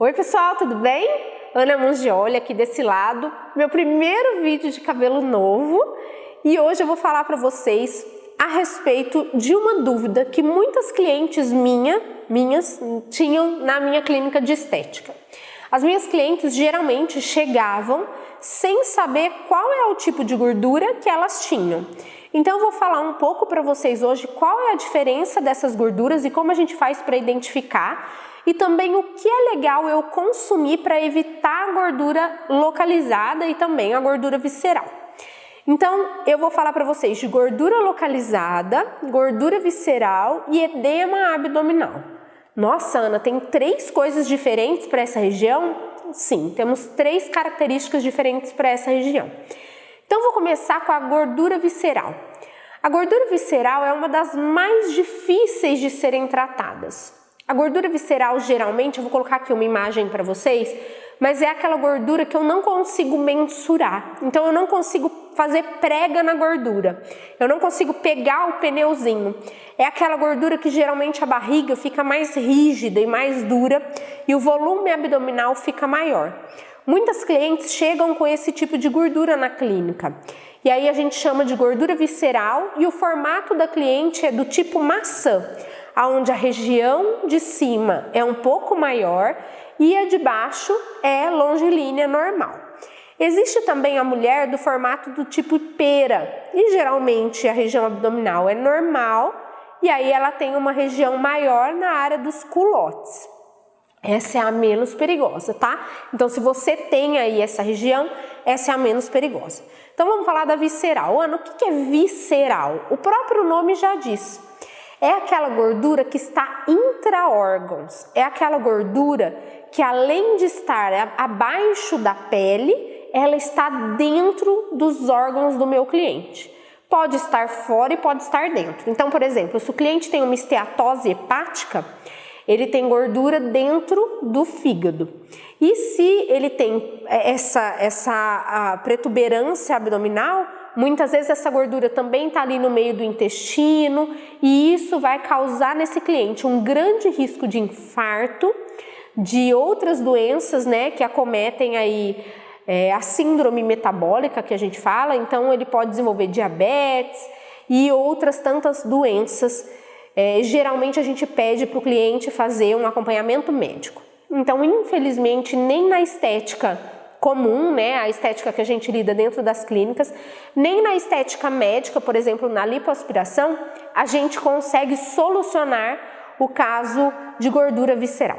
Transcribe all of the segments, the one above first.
Oi pessoal, tudo bem? Ana Mangioli aqui desse lado, meu primeiro vídeo de cabelo novo, e hoje eu vou falar para vocês a respeito de uma dúvida que muitas clientes minhas tinham na minha clínica de estética. As minhas clientes geralmente chegavam sem saber qual é o tipo de gordura que elas tinham. Então eu vou falar um pouco para vocês hoje qual é a diferença dessas gorduras e como a gente faz para identificar, e também o que é legal eu consumir para evitar a gordura localizada e também a gordura visceral. Então eu vou falar para vocês de gordura localizada, gordura visceral e edema abdominal. Nossa, Ana, tem 3 coisas diferentes para essa região? Sim, temos 3 características diferentes para essa região. Então vou começar com a gordura visceral. A gordura visceral é uma das mais difíceis de serem tratadas. A gordura visceral, geralmente, eu vou colocar aqui uma imagem para vocês, mas é aquela gordura que eu não consigo mensurar. Então eu não consigo fazer prega na gordura. Eu não consigo pegar o pneuzinho. É aquela gordura que geralmente a barriga fica mais rígida e mais dura e o volume abdominal fica maior. Muitas clientes chegam com esse tipo de gordura na clínica. E aí a gente chama de gordura visceral e o formato da cliente é do tipo maçã, onde a região de cima é um pouco maior e a de baixo é longilínea normal. Existe também a mulher do formato do tipo pera e geralmente a região abdominal é normal e aí ela tem uma região maior na área dos culotes. Essa é a menos perigosa, tá? Então se você tem aí essa região, essa é a menos perigosa. Então vamos falar da visceral. Ana, o que é visceral? O próprio nome já diz. É aquela gordura que está intra-órgãos, é aquela gordura que além de estar abaixo da pele, ela está dentro dos órgãos do meu cliente. Pode estar fora e pode estar dentro. Então, por exemplo, se o cliente tem uma esteatose hepática, ele tem gordura dentro do fígado. E se ele tem essa protuberância abdominal, muitas vezes essa gordura também está ali no meio do intestino e isso vai causar nesse cliente um grande risco de infarto, de outras doenças, né, que acometem aí a síndrome metabólica que a gente fala. Então ele pode desenvolver diabetes e outras tantas doenças. Geralmente a gente pede para o cliente fazer um acompanhamento médico. Então, infelizmente, nem na estética comum, né, a estética que a gente lida dentro das clínicas, nem na estética médica, por exemplo, na lipoaspiração, a gente consegue solucionar o caso de gordura visceral.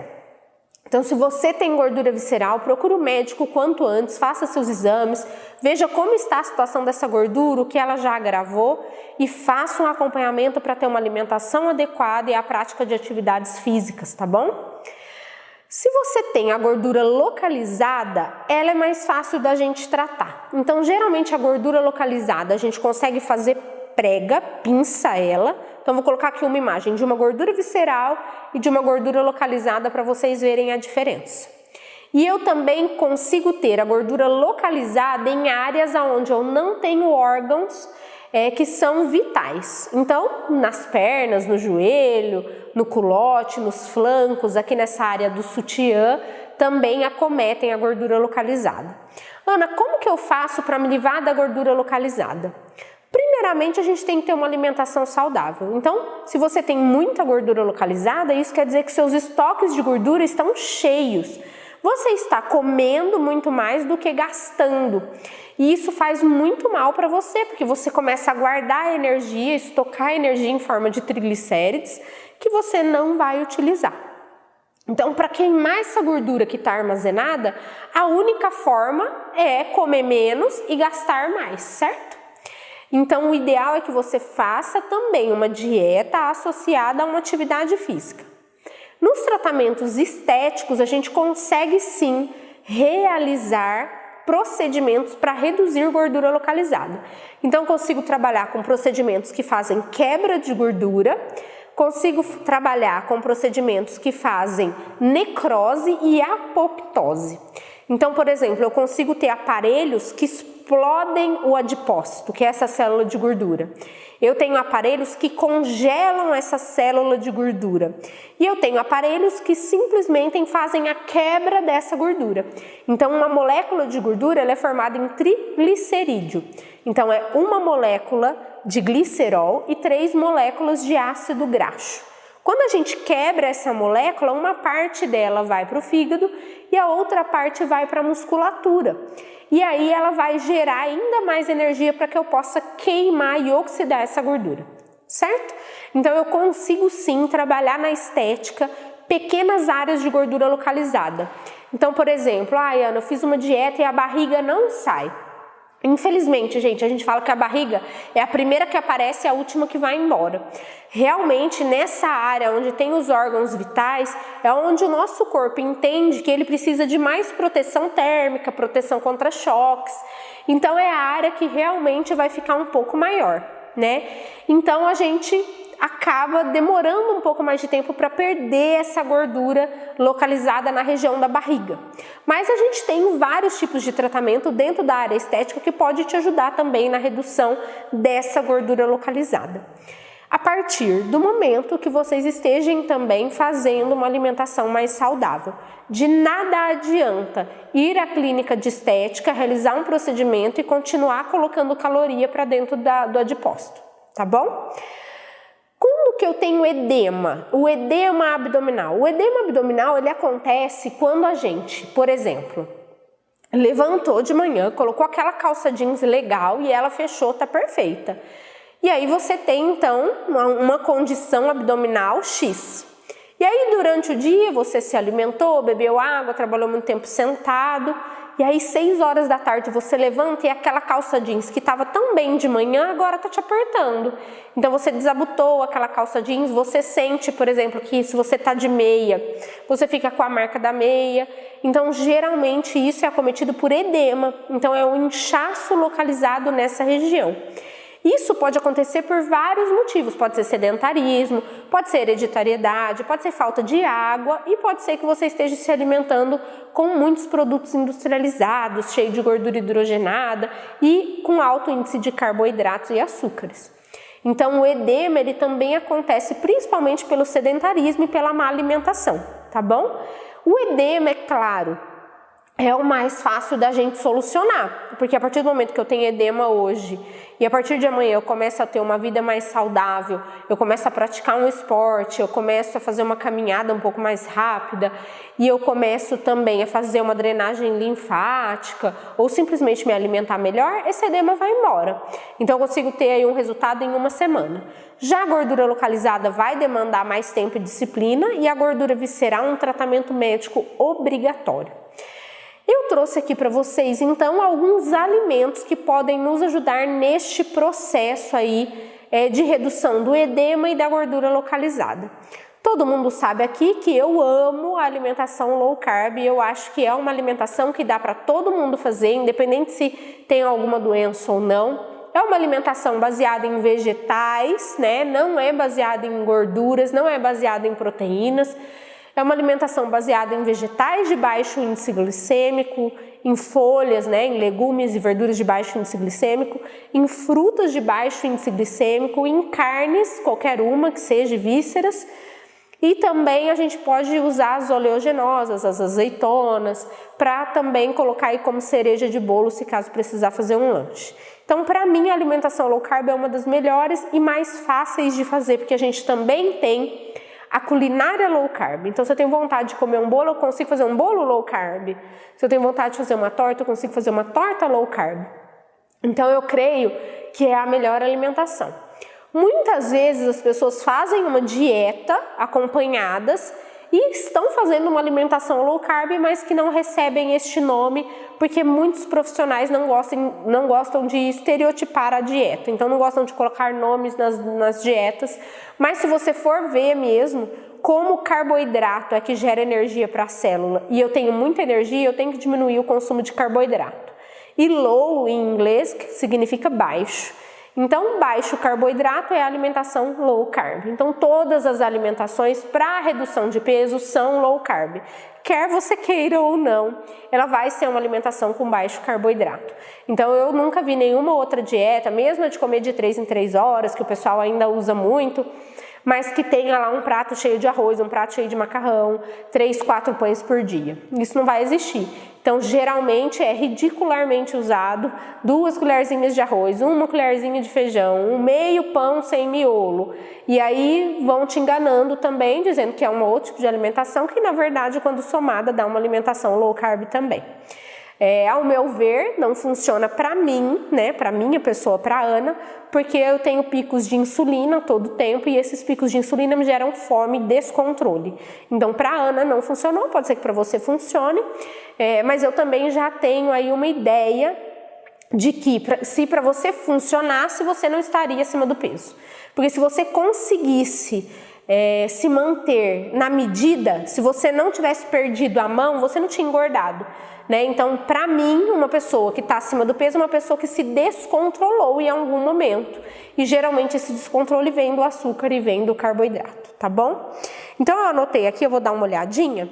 Então, se você tem gordura visceral, procure o médico quanto antes, faça seus exames, veja como está a situação dessa gordura, o que ela já agravou e faça um acompanhamento para ter uma alimentação adequada e a prática de atividades físicas, tá bom? Se você tem a gordura localizada, ela é mais fácil da gente tratar. Então, geralmente a gordura localizada a gente consegue fazer prega, pinça ela. Então, vou colocar aqui uma imagem de uma gordura visceral e de uma gordura localizada para vocês verem a diferença. E eu também consigo ter a gordura localizada em áreas onde eu não tenho órgãos que são vitais. Então, nas pernas, no joelho, no culote, nos flancos, aqui nessa área do sutiã, também acometem a gordura localizada. Ana, como que eu faço para me livrar da gordura localizada? Primeiramente, a gente tem que ter uma alimentação saudável. Então, se você tem muita gordura localizada, isso quer dizer que seus estoques de gordura estão cheios. Você está comendo muito mais do que gastando. E isso faz muito mal para você, porque você começa a guardar energia, estocar energia em forma de triglicérides que você não vai utilizar. Então, para queimar essa gordura que está armazenada, a única forma é comer menos e gastar mais, certo? Então, o ideal é que você faça também uma dieta associada a uma atividade física. Nos tratamentos estéticos, a gente consegue sim realizar procedimentos para reduzir gordura localizada. Então, consigo trabalhar com procedimentos que fazem quebra de gordura, consigo trabalhar com procedimentos que fazem necrose e apoptose. Então, por exemplo, eu consigo ter aparelhos que explodem o adipócito, que é essa célula de gordura. Eu tenho aparelhos que congelam essa célula de gordura. E eu tenho aparelhos que simplesmente fazem a quebra dessa gordura. Então, uma molécula de gordura ela é formada em triglicerídeo. Então, é uma molécula de glicerol e 3 moléculas de ácido graxo. Quando a gente quebra essa molécula, uma parte dela vai para o fígado e a outra parte vai para a musculatura. E aí ela vai gerar ainda mais energia para que eu possa queimar e oxidar essa gordura, certo? Então eu consigo sim trabalhar na estética pequenas áreas de gordura localizada. Então, por exemplo, Ana, eu fiz uma dieta e a barriga não sai. Infelizmente, gente, a gente fala que a barriga é a primeira que aparece e a última que vai embora. Realmente, nessa área onde tem os órgãos vitais, é onde o nosso corpo entende que ele precisa de mais proteção térmica, proteção contra choques. Então, é a área que realmente vai ficar um pouco maior, né? Então, a gente acaba demorando um pouco mais de tempo para perder essa gordura localizada na região da barriga. Mas a gente tem vários tipos de tratamento dentro da área estética que pode te ajudar também na redução dessa gordura localizada. A partir do momento que vocês estejam também fazendo uma alimentação mais saudável. De nada adianta ir à clínica de estética, realizar um procedimento e continuar colocando caloria para dentro do adipócito, tá bom? Quando que eu tenho edema? O edema abdominal. O edema abdominal ele acontece quando a gente, por exemplo, levantou de manhã, colocou aquela calça jeans legal e ela fechou, tá perfeita. E aí você tem então uma condição abdominal X. E aí durante o dia você se alimentou, bebeu água, trabalhou muito tempo sentado. E aí 6 horas da tarde você levanta e aquela calça jeans que estava tão bem de manhã agora está te apertando. Então você desabotou aquela calça jeans, você sente, por exemplo, que se você está de meia, você fica com a marca da meia. Então geralmente isso é acometido por edema, então é um inchaço localizado nessa região. Isso pode acontecer por vários motivos, pode ser sedentarismo, pode ser hereditariedade, pode ser falta de água e pode ser que você esteja se alimentando com muitos produtos industrializados, cheio de gordura hidrogenada e com alto índice de carboidratos e açúcares. Então o edema ele também acontece principalmente pelo sedentarismo e pela má alimentação, tá bom? O edema, é claro, é o mais fácil da gente solucionar, porque a partir do momento que eu tenho edema hoje e a partir de amanhã eu começo a ter uma vida mais saudável, eu começo a praticar um esporte, eu começo a fazer uma caminhada um pouco mais rápida e eu começo também a fazer uma drenagem linfática ou simplesmente me alimentar melhor, esse edema vai embora. Então eu consigo ter aí um resultado em 1 semana. Já a gordura localizada vai demandar mais tempo e disciplina e a gordura visceral um tratamento médico obrigatório. Eu trouxe aqui para vocês, então, alguns alimentos que podem nos ajudar neste processo aí de redução do edema e da gordura localizada. Todo mundo sabe aqui que eu amo a alimentação low carb e eu acho que é uma alimentação que dá para todo mundo fazer, independente se tem alguma doença ou não. É uma alimentação baseada em vegetais, né? Não é baseada em gorduras, não é baseada em proteínas. É uma alimentação baseada em vegetais de baixo índice glicêmico, em folhas, né, em legumes e verduras de baixo índice glicêmico, em frutas de baixo índice glicêmico, em carnes, qualquer uma que seja, vísceras. E também a gente pode usar as oleaginosas, as azeitonas, para também colocar aí como cereja de bolo se caso precisar fazer um lanche. Então, para mim, a alimentação low carb é uma das melhores e mais fáceis de fazer, porque a gente também tem a culinária low carb. Então, se eu tenho vontade de comer um bolo, eu consigo fazer um bolo low carb. Se eu tenho vontade de fazer uma torta, eu consigo fazer uma torta low carb. Então, eu creio que é a melhor alimentação. Muitas vezes as pessoas fazem uma dieta acompanhadas e estão fazendo uma alimentação low carb, mas que não recebem este nome, porque muitos profissionais não gostam de estereotipar a dieta, então não gostam de colocar nomes nas dietas, mas se você for ver mesmo, como o carboidrato é que gera energia para a célula, e eu tenho muita energia, eu tenho que diminuir o consumo de carboidrato. E low em inglês significa baixo. Então, baixo carboidrato é a alimentação low carb. Então, todas as alimentações para redução de peso são low carb. Quer você queira ou não, ela vai ser uma alimentação com baixo carboidrato. Então, eu nunca vi nenhuma outra dieta, mesmo a de comer de 3 em 3 horas, que o pessoal ainda usa muito, mas que tenha lá um prato cheio de arroz, um prato cheio de macarrão, 3, 4 pães por dia. Isso não vai existir. Então, geralmente é ridicularmente usado 2 colherzinhas de arroz, 1 colherzinha de feijão, um meio pão sem miolo. E aí vão te enganando também, dizendo que é um outro tipo de alimentação, que na verdade, quando somada, dá uma alimentação low carb também. Ao meu ver, não funciona para mim, né, para minha pessoa, para Ana, porque eu tenho picos de insulina todo tempo e esses picos de insulina me geram fome e descontrole. Então, para Ana não funcionou, pode ser que para você funcione, mas eu também já tenho aí uma ideia de que se para você funcionasse, você não estaria acima do peso. Porque se você conseguisse se manter na medida, se você não tivesse perdido a mão, você não tinha engordado. Né? Então, para mim, uma pessoa que está acima do peso é uma pessoa que se descontrolou em algum momento. E geralmente esse descontrole vem do açúcar e vem do carboidrato, tá bom? Então, eu anotei aqui, eu vou dar uma olhadinha.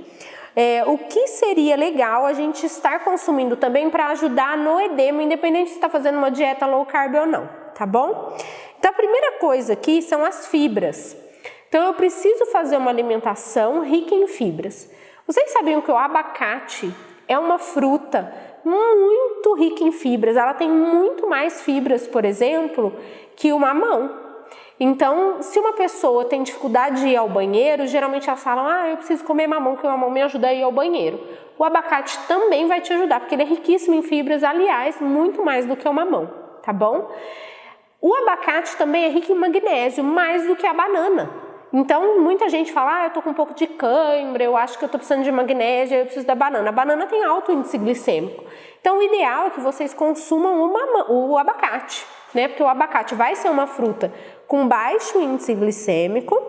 O que seria legal a gente estar consumindo também para ajudar no edema, independente se está fazendo uma dieta low carb ou não, tá bom? Então, a primeira coisa aqui são as fibras. Então, eu preciso fazer uma alimentação rica em fibras. Vocês sabiam que o abacate é uma fruta muito rica em fibras, ela tem muito mais fibras, por exemplo, que o mamão. Então, se uma pessoa tem dificuldade de ir ao banheiro, geralmente elas falam, eu preciso comer mamão, que o mamão me ajuda a ir ao banheiro. O abacate também vai te ajudar, porque ele é riquíssimo em fibras, aliás, muito mais do que o mamão, tá bom? O abacate também é rico em magnésio, mais do que a banana. Então, muita gente fala, eu tô com um pouco de cãibra, eu acho que eu tô precisando de magnésio, eu preciso da banana. A banana tem alto índice glicêmico. Então, o ideal é que vocês consumam o abacate, né? Porque o abacate vai ser uma fruta com baixo índice glicêmico,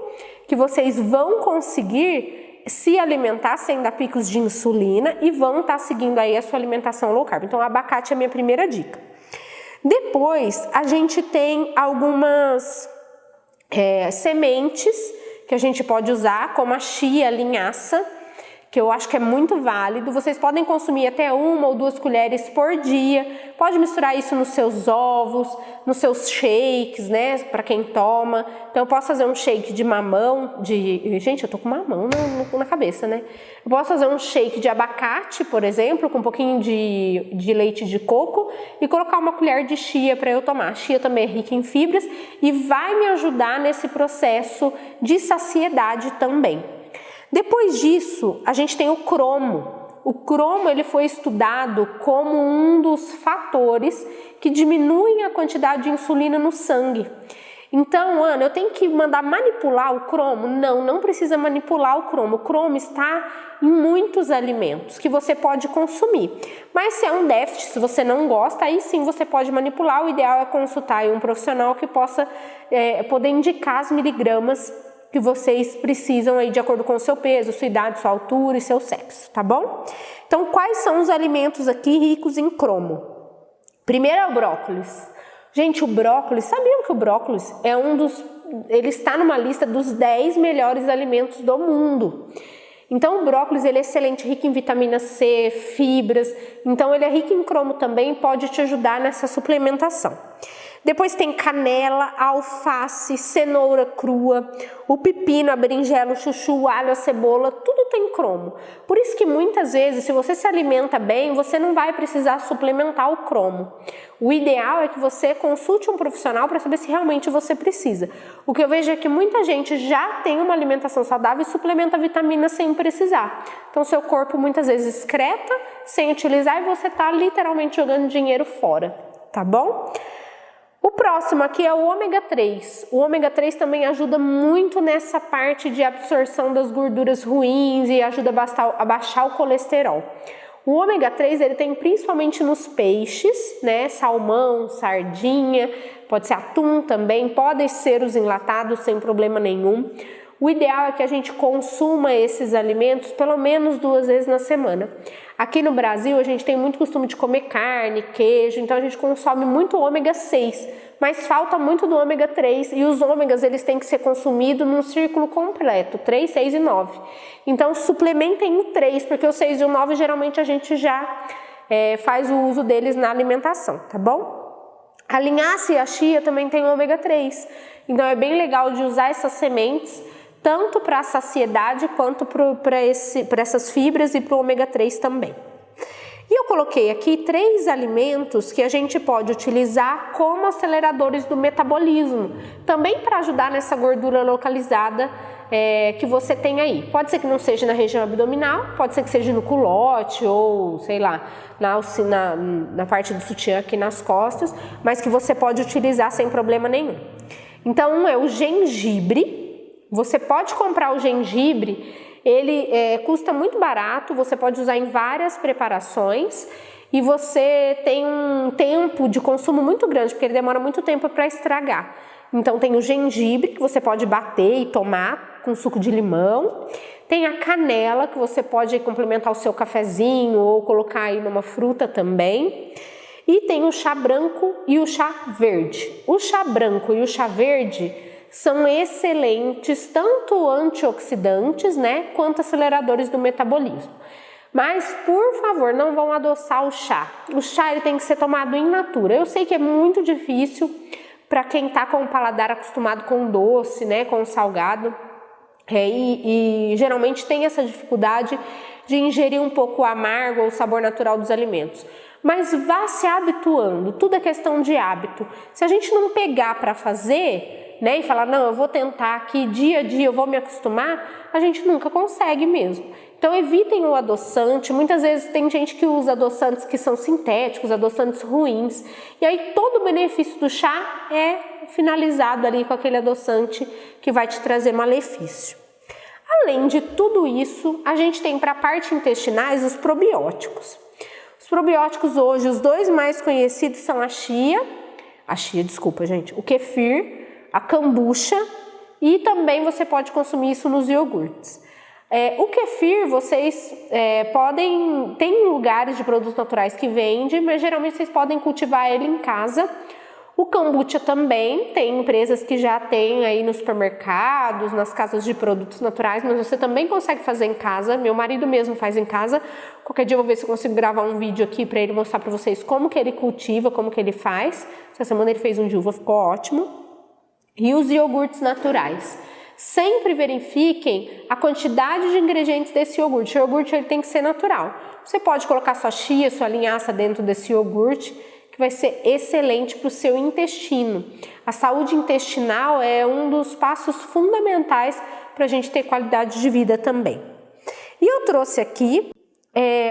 que vocês vão conseguir se alimentar sem dar picos de insulina e vão estar seguindo aí a sua alimentação low carb. Então, o abacate é a minha primeira dica. Depois, a gente tem algumas sementes que a gente pode usar, como a chia, a linhaça, que eu acho que é muito válido. Vocês podem consumir até 1 ou 2 colheres por dia. Pode misturar isso nos seus ovos, nos seus shakes, né? Para quem toma. Então eu posso fazer um shake de mamão, gente, eu tô com mamão na cabeça, né? Eu posso fazer um shake de abacate, por exemplo, com um pouquinho de leite de coco e colocar uma colher de chia para eu tomar. A chia também é rica em fibras e vai me ajudar nesse processo de saciedade também. Depois disso, a gente tem o cromo. O cromo ele foi estudado como um dos fatores que diminuem a quantidade de insulina no sangue. Então, Ana, eu tenho que mandar manipular o cromo? Não, não precisa manipular o cromo. O cromo está em muitos alimentos que você pode consumir. Mas se é um déficit, se você não gosta, aí sim você pode manipular. O ideal é consultar um profissional que possa poder indicar as miligramas que vocês precisam aí de acordo com o seu peso, sua idade, sua altura e seu sexo, tá bom? Então, quais são os alimentos aqui ricos em cromo? Primeiro é o brócolis. Gente, o brócolis, sabiam que o brócolis é ele está numa lista dos 10 melhores alimentos do mundo. Então, o brócolis ele é excelente, rico em vitamina C, fibras, então ele é rico em cromo também, pode te ajudar nessa suplementação. Depois tem canela, alface, cenoura crua, o pepino, a berinjela, o chuchu, o alho, a cebola, tudo tem cromo. Por isso que muitas vezes, se você se alimenta bem, você não vai precisar suplementar o cromo. O ideal é que você consulte um profissional para saber se realmente você precisa. O que eu vejo é que muita gente já tem uma alimentação saudável e suplementa vitamina sem precisar. Então, seu corpo muitas vezes excreta sem utilizar e você está literalmente jogando dinheiro fora, tá bom? O próximo aqui é o ômega 3. O ômega 3 também ajuda muito nessa parte de absorção das gorduras ruins e ajuda a baixar o colesterol. O ômega 3 ele tem principalmente nos peixes, né? Salmão, sardinha, pode ser atum também, podem ser os enlatados sem problema nenhum. O ideal é que a gente consuma esses alimentos pelo menos 2 vezes na semana. Aqui no Brasil a gente tem muito costume de comer carne, queijo, então a gente consome muito ômega 6, mas falta muito do ômega 3 e os ômegas eles têm que ser consumidos num círculo completo, 3, 6 e 9. Então suplementem o 3, porque o 6 e o 9 geralmente a gente já faz o uso deles na alimentação, tá bom? A linhaça e a chia também tem ômega 3, então é bem legal de usar essas sementes tanto para a saciedade quanto para essas fibras e para o ômega 3 também. E eu coloquei aqui 3 alimentos que a gente pode utilizar como aceleradores do metabolismo, também para ajudar nessa gordura localizada que você tem aí. Pode ser que não seja na região abdominal, pode ser que seja no culote ou, sei lá, na parte do sutiã aqui nas costas, mas que você pode utilizar sem problema nenhum. Então, um é o gengibre. Você pode comprar o gengibre, ele custa muito barato, você pode usar em várias preparações e você tem um tempo de consumo muito grande, porque ele demora muito tempo para estragar. Então tem o gengibre, que você pode bater e tomar com suco de limão. Tem a canela, que você pode complementar o seu cafezinho ou colocar aí numa fruta também. E tem o chá branco e o chá verde. O chá branco e o chá verde são excelentes, tanto antioxidantes, né, quanto aceleradores do metabolismo. Mas, por favor, não vão adoçar o chá. O chá ele tem que ser tomado in natura. Eu sei que é muito difícil para quem está com o paladar acostumado com doce, né, com salgado, e geralmente tem essa dificuldade de ingerir um pouco o amargo ou o sabor natural dos alimentos. Mas vá se habituando, tudo é questão de hábito. Se a gente não pegar para fazer, né, e falar, não, eu vou tentar aqui dia a dia, eu vou me acostumar, a gente nunca consegue mesmo. Então evitem o adoçante, muitas vezes tem gente que usa adoçantes que são sintéticos, adoçantes ruins, e aí todo o benefício do chá é finalizado ali com aquele adoçante que vai te trazer malefício. Além de tudo isso, a gente tem para a parte intestinais os probióticos. Os probióticos hoje, os 2 mais conhecidos são o kefir, a kombucha e também você pode consumir isso nos iogurtes. O kefir, vocês tem lugares de produtos naturais que vendem, mas geralmente vocês podem cultivar ele em casa. O kombucha também, tem empresas que já têm aí nos supermercados, nas casas de produtos naturais, mas você também consegue fazer em casa. Meu marido mesmo faz em casa. Qualquer dia eu vou ver se eu consigo gravar um vídeo aqui para ele mostrar para vocês como que ele cultiva, como que ele faz. Essa semana ele fez um de uva, ficou ótimo. E os iogurtes naturais. Sempre verifiquem a quantidade de ingredientes desse iogurte. O iogurte ele tem que ser natural. Você pode colocar sua chia, sua linhaça dentro desse iogurte, que vai ser excelente para o seu intestino. A saúde intestinal é um dos passos fundamentais para a gente ter qualidade de vida também. E eu trouxe aqui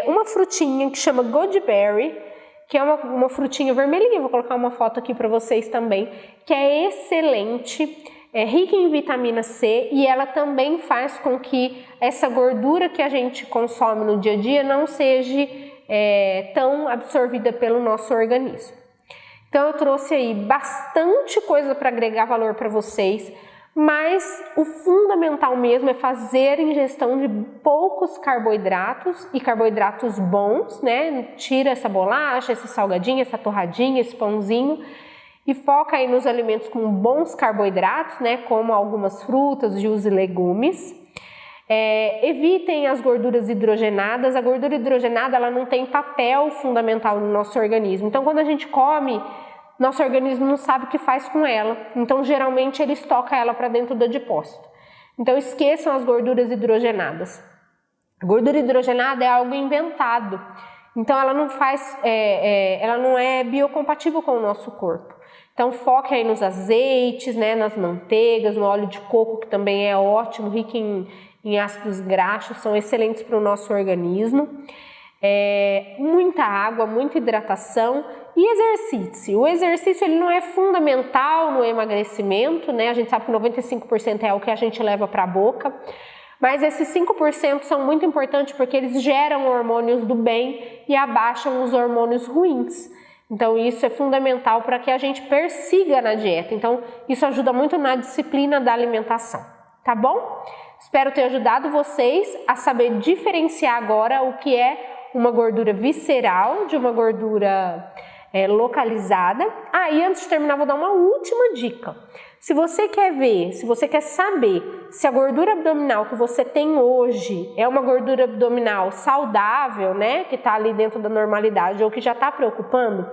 uma frutinha que chama Goodberry, que é uma frutinha vermelhinha, vou colocar uma foto aqui para vocês também, que é excelente, é rica em vitamina C e ela também faz com que essa gordura que a gente consome no dia a dia não seja tão absorvida pelo nosso organismo. Então eu trouxe aí bastante coisa para agregar valor para vocês, mas o fundamental mesmo é fazer ingestão de poucos carboidratos e carboidratos bons, né? Tira essa bolacha, esse salgadinho, essa torradinha, esse pãozinho e foca aí nos alimentos com bons carboidratos, né? Como algumas frutas, e legumes. Evitem as gorduras hidrogenadas. A gordura hidrogenada ela não tem papel fundamental no nosso organismo. Então quando a gente come, nosso organismo não sabe o que faz com ela, então geralmente ele estoca ela para dentro do adipócito. Então esqueçam as gorduras hidrogenadas. A gordura hidrogenada é algo inventado, então ela não é biocompatível com o nosso corpo. Então foque aí nos azeites, né, nas manteigas, no óleo de coco, que também é ótimo, rico em ácidos graxos, são excelentes para o nosso organismo. Muita água, muita hidratação e exercite-se. O exercício ele não é fundamental no emagrecimento, né? A gente sabe que 95% é o que a gente leva para a boca, mas esses 5% são muito importantes porque eles geram hormônios do bem e abaixam os hormônios ruins. Então isso é fundamental para que a gente persiga na dieta. Então isso ajuda muito na disciplina da alimentação, tá bom? Espero ter ajudado vocês a saber diferenciar agora o que é uma gordura visceral de uma gordura localizada. E antes de terminar, vou dar uma última dica. Se você quer saber se a gordura abdominal que você tem hoje é uma gordura abdominal saudável, né, que está ali dentro da normalidade ou que já está preocupando,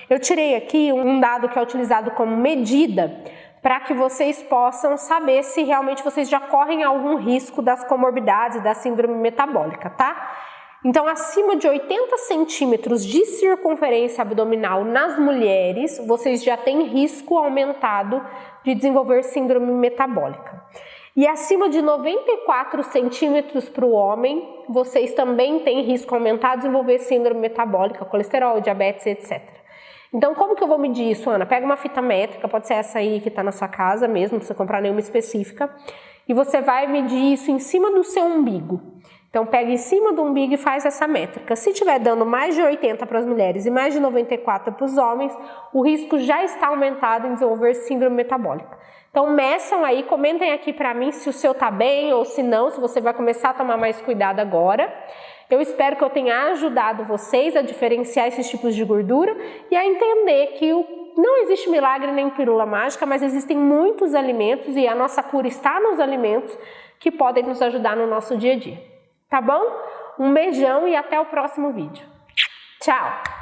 eu tirei aqui um dado que é utilizado como medida para que vocês possam saber se realmente vocês já correm algum risco das comorbidades, da síndrome metabólica, tá? Então, acima de 80 centímetros de circunferência abdominal nas mulheres, vocês já têm risco aumentado de desenvolver síndrome metabólica. E acima de 94 centímetros para o homem, vocês também têm risco aumentado de desenvolver síndrome metabólica, colesterol, diabetes, etc. Então, como que eu vou medir isso, Ana? Pega uma fita métrica, pode ser essa aí que está na sua casa mesmo, não precisa comprar nenhuma específica, e você vai medir isso em cima do seu umbigo. Então, pega em cima do umbigo e faz essa métrica. Se estiver dando mais de 80 para as mulheres e mais de 94 para os homens, o risco já está aumentado em desenvolver síndrome metabólica. Então, meçam aí, comentem aqui para mim se o seu tá bem ou se não, se você vai começar a tomar mais cuidado agora. Eu espero que eu tenha ajudado vocês a diferenciar esses tipos de gordura e a entender que não existe milagre nem pílula mágica, mas existem muitos alimentos e a nossa cura está nos alimentos que podem nos ajudar no nosso dia a dia. Tá bom? Um beijão e até o próximo vídeo. Tchau!